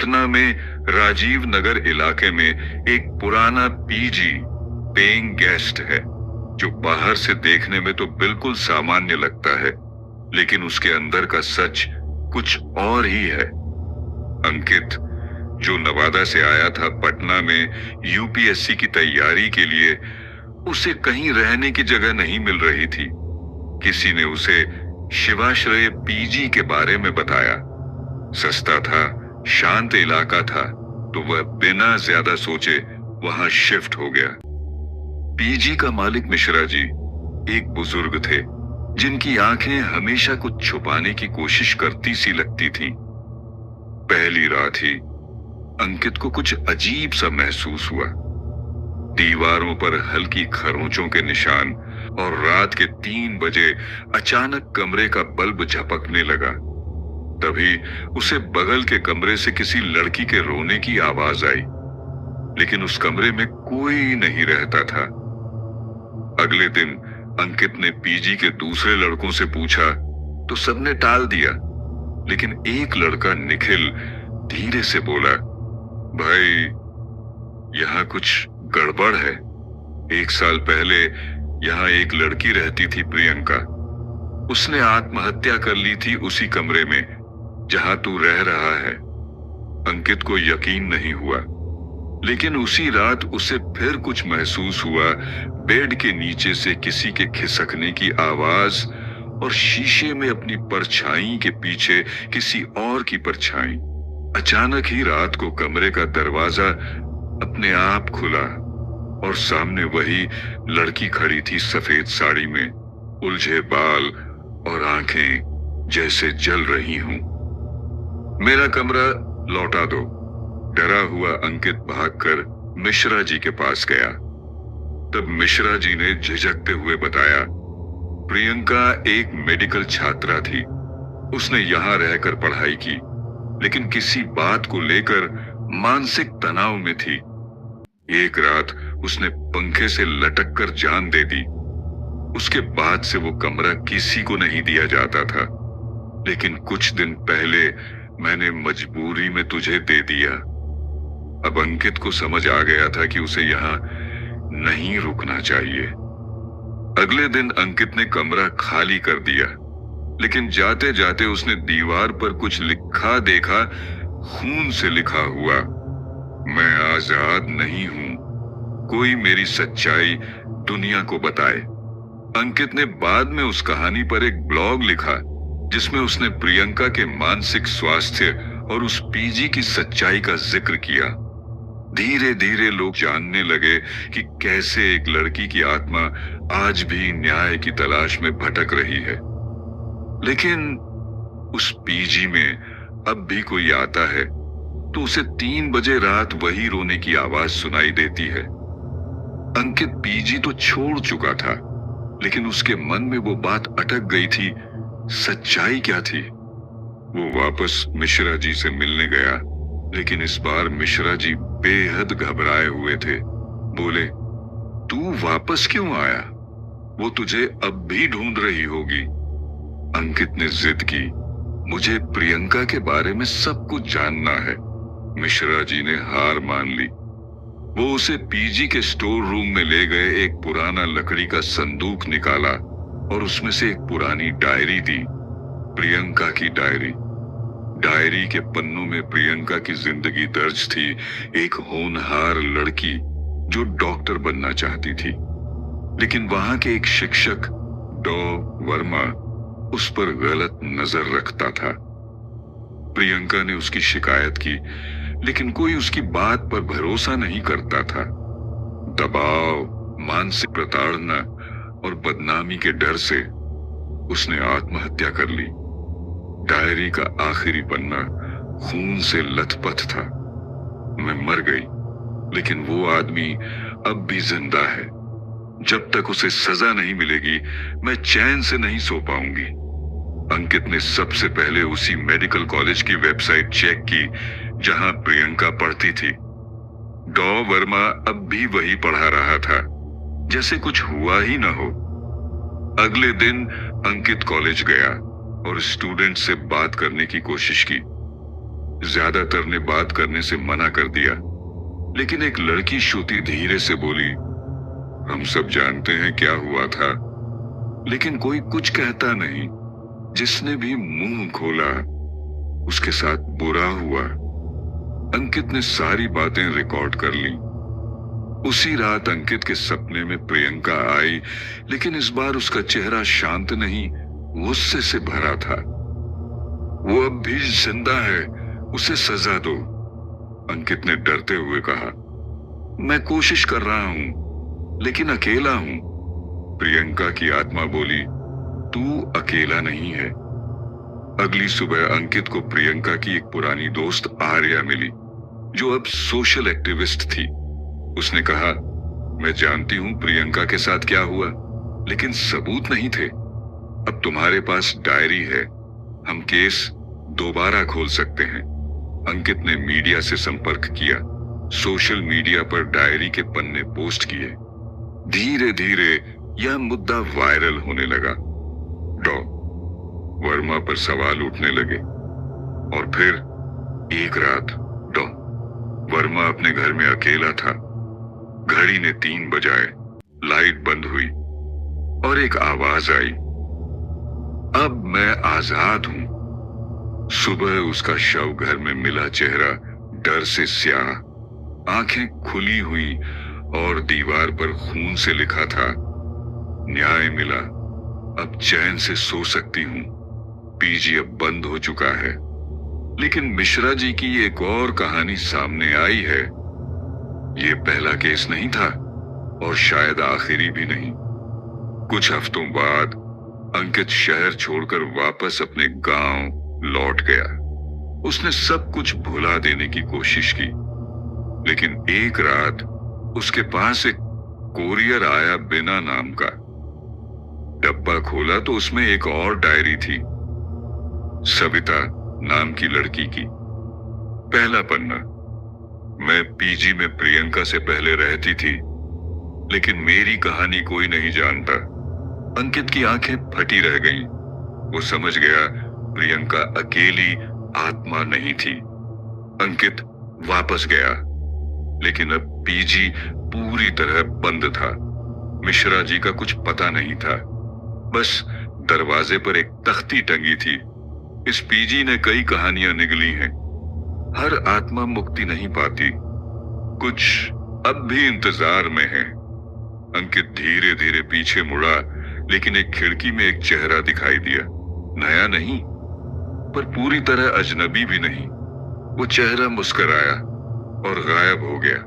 पटना में राजीव नगर इलाके में एक पुराना पीजी पेइंग गेस्ट है, जो बाहर से देखने में तो बिल्कुल सामान्य लगता है, लेकिन उसके अंदर का सच कुछ और ही है। अंकित, जो नवादा से आया था पटना में यूपीएससी की तैयारी के लिए, उसे कहीं रहने की जगह नहीं मिल रही थी। किसी ने उसे शिवाश्रय पीजी के बारे में बताया। सस्ता था, शांत इलाका था, तो वह बिना ज्यादा सोचे वहां शिफ्ट हो गया। पीजी का मालिक मिश्रा जी एक बुजुर्ग थे, जिनकी आंखें हमेशा कुछ छुपाने की कोशिश करती सी लगती थीं। पहली रात ही अंकित को कुछ अजीब सा महसूस हुआ। दीवारों पर हल्की खरोंचों के निशान, और रात के 3 बजे अचानक कमरे का बल्ब झपकने लगा। तभी उसे बगल के कमरे से किसी लड़की के रोने की आवाज आई, लेकिन उस कमरे में कोई नहीं रहता था। अगले दिन अंकित ने पीजी के दूसरे लड़कों से पूछा तो सबने टाल दिया, लेकिन एक लड़का निखिल धीरे से बोला, भाई यहाँ कुछ गड़बड़ है। 1 साल पहले यहाँ एक लड़की रहती थी, प्रियंका। उसने आत्महत्या कर ली थी उसी कमरे में जहां तू रह रहा है। अंकित को यकीन नहीं हुआ, लेकिन उसी रात उसे फिर कुछ महसूस हुआ। बेड के नीचे से किसी के खिसकने की आवाज, और शीशे में अपनी परछाई के पीछे किसी और की परछाई। अचानक ही रात को कमरे का दरवाजा अपने आप खुला, और सामने वही लड़की खड़ी थी, सफेद साड़ी में, उलझे बाल और आंखें जैसे जल रही हूं। मेरा कमरा लौटा दो। डरा हुआ अंकित भागकर मिश्रा जी के पास गया। तब मिश्रा जी ने झिझकते हुए बताया, प्रियंका एक मेडिकल छात्रा थी। उसने यहां रहकर पढ़ाई की, लेकिन किसी बात को लेकर मानसिक तनाव में थी। एक रात उसने पंखे से लटक कर जान दे दी। उसके बाद से वो कमरा किसी को नहीं दिया जाता था, लेकिन कुछ दिन पहले मैंने मजबूरी में तुझे दे दिया। अब अंकित को समझ आ गया था कि उसे यहाँ नहीं रुकना चाहिए। अगले दिन अंकित ने कमरा खाली कर दिया, लेकिन जाते जाते उसने दीवार पर कुछ लिखा देखा, खून से लिखा हुआ, मैं आजाद नहीं हूं, कोई मेरी सच्चाई दुनिया को बताए। अंकित ने बाद में उस कहानी पर एक ब्लॉग लिखा, जिसमें उसने प्रियंका के मानसिक स्वास्थ्य और उस पीजी की सच्चाई का जिक्र किया। धीरे धीरे लोग जानने लगे कि कैसे एक लड़की की आत्मा आज भी न्याय की तलाश में भटक रही है। लेकिन उस पीजी में अब भी कोई आता है तो उसे 3 बजे रात वही रोने की आवाज सुनाई देती है। अंकित पीजी तो छोड़ चुका था, लेकिन उसके मन में वो बात अटक गई थी। सच्चाई क्या थी? वो वापस मिश्रा जी से मिलने गया, लेकिन इस बार मिश्रा जी बेहद घबराए हुए थे। बोले, तू वापस क्यों आया? वो तुझे अब भी ढूंढ रही होगी। अंकित ने जिद की, मुझे प्रियंका के बारे में सब कुछ जानना है। मिश्रा जी ने हार मान ली। वो उसे पीजी के स्टोर रूम में ले गए, एक पुराना लकड़ी का संदूक निकाला और उसमें से एक पुरानी डायरी दी, प्रियंका की डायरी। डायरी के पन्नों में प्रियंका की जिंदगी दर्ज थी। एक होनहार लड़की जो डॉक्टर बनना चाहती थी, लेकिन वहां के एक शिक्षक डॉ वर्मा उस पर गलत नजर रखता था। प्रियंका ने उसकी शिकायत की, लेकिन कोई उसकी बात पर भरोसा नहीं करता था। दबाव, मानसिक प्रताड़ना और बदनामी के डर से उसने आत्महत्या कर ली। डायरी का आखिरी पन्ना खून से लथपथ था। मैं मर गई, लेकिन वो आदमी अब भी जिंदा है। जब तक उसे सजा नहीं मिलेगी, मैं चैन से नहीं सो पाऊंगी। अंकित ने सबसे पहले उसी मेडिकल कॉलेज की वेबसाइट चेक की जहां प्रियंका पढ़ती थी। डॉ वर्मा अब भी वही पढ़ा रहा था, जैसे कुछ हुआ ही न हो। अगले दिन अंकित कॉलेज गया और स्टूडेंट से बात करने की कोशिश की, ज्यादातर ने बात करने से मना कर दिया, लेकिन एक लड़की श्रुति धीरे से बोली, हम सब जानते हैं क्या हुआ था, लेकिन कोई कुछ कहता नहीं। जिसने भी मुंह खोला उसके साथ बुरा हुआ। अंकित ने सारी बातें रिकॉर्ड कर ली। उसी रात अंकित के सपने में प्रियंका आई, लेकिन इस बार उसका चेहरा शांत नहीं, गुस्से से भरा था। वो अब भी जिंदा है, उसे सजा दो, अंकित ने डरते हुए कहा। मैं कोशिश कर रहा हूं, लेकिन अकेला हूं, प्रियंका की आत्मा बोली। तू अकेला नहीं है। अगली सुबह अंकित को प्रियंका की एक पुरानी दोस्त आर्या मिली, जो अब सोशल एक्टिविस्ट थी। उसने कहा, मैं जानती हूं प्रियंका के साथ क्या हुआ, लेकिन सबूत नहीं थे। अब तुम्हारे पास डायरी है, हम केस दोबारा खोल सकते हैं। अंकित ने मीडिया से संपर्क किया, सोशल मीडिया पर डायरी के पन्ने पोस्ट किए। धीरे धीरे यह मुद्दा वायरल होने लगा। डॉ वर्मा पर सवाल उठने लगे। और फिर एक रात डॉ वर्मा अपने घर में अकेला था। घड़ी ने 3 बजाए, लाइट बंद हुई और एक आवाज आई, अब मैं आजाद हूं। सुबह उसका शव घर में मिला। चेहरा डर से स्याह, आंखें खुली हुई और दीवार पर खून से लिखा था, न्याय मिला, अब चैन से सो सकती हूं। पीजी अब बंद हो चुका है। लेकिन मिश्रा जी की एक और कहानी सामने आई है। ये पहला केस नहीं था और शायद आखिरी भी नहीं। कुछ हफ्तों बाद अंकित शहर छोड़कर वापस अपने गांव लौट गया। उसने सब कुछ भुला देने की कोशिश की, लेकिन एक रात उसके पास एक कोरियर आया बिना नाम का। डब्बा खोला तो उसमें एक और डायरी थी, सविता नाम की लड़की की। पहला पन्ना, मैं पीजी में प्रियंका से पहले रहती थी, लेकिन मेरी कहानी कोई नहीं जानता। अंकित की आंखें फटी रह गईं। वो समझ गया प्रियंका अकेली आत्मा नहीं थी। अंकित वापस गया, लेकिन अब पीजी पूरी तरह बंद था। मिश्रा जी का कुछ पता नहीं था, बस दरवाजे पर एक तख्ती टंगी थी। इस पीजी ने कई कहानियां निगली हैं। हर आत्मा मुक्ति नहीं पाती, कुछ अब भी इंतजार में है। अंकित धीरे धीरे पीछे मुड़ा, लेकिन एक खिड़की में एक चेहरा दिखाई दिया। नया नहीं, पर पूरी तरह अजनबी भी नहीं। वो चेहरा मुस्कुराया और गायब हो गया।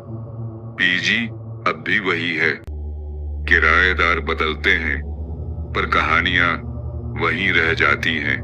पीजी अब भी वही है, किराएदार बदलते हैं पर कहानियां वहीं रह जाती हैं।